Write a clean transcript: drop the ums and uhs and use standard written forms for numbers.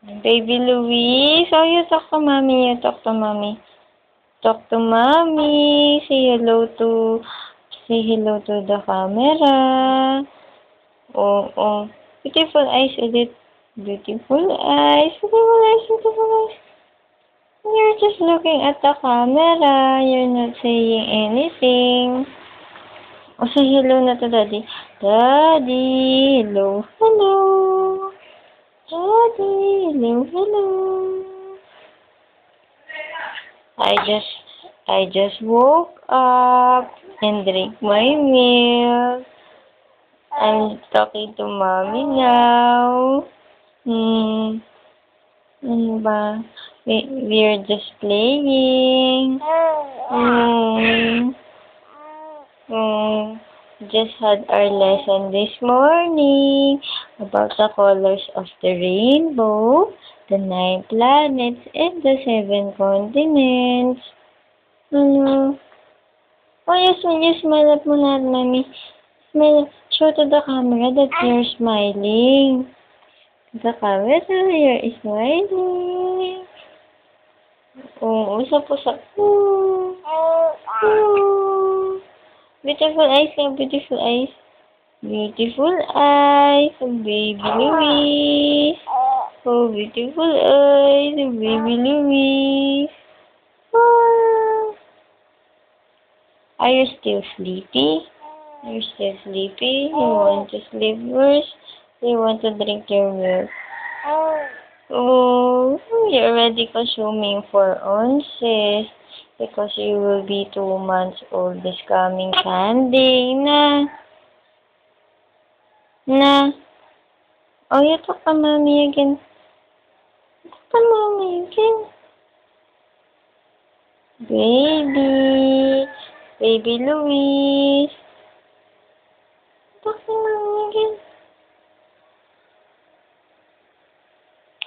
Baby Louis, oh, you talk to mommy, you talk to mommy. Talk to mommy, say hello to the camera. Oh. Beautiful eyes ulit. Beautiful eyes, beautiful eyes, beautiful eyes. You're just looking at the camera. You're not saying anything. Oh, say hello na to daddy. Daddy, hello, hello. Daddy, hello, hello. I just woke up and drink my milk. I'm talking to mommy now. Ano ba? We're just playing. Just had our lesson this morning about the colors of the rainbow, the 9 planets, and the 7 continents. Oh, you smile at mo na, mommy. Smile. Show to the camera that you're smiling. The camera, you're smiling. Usap. Beautiful eyes, beautiful eyes. Beautiful eyes, baby Louis. Oh, beautiful eyes, baby Louis. Oh. Are you still sleepy? Are you still sleepy? You want to sleep first? You want to drink your milk? Oh, you're already consuming 4 ounces because you will be 2 months old this coming Sunday. Na. Oh, you talk to mommy again. Talk to mommy again. Baby Louis. Talk to mommy.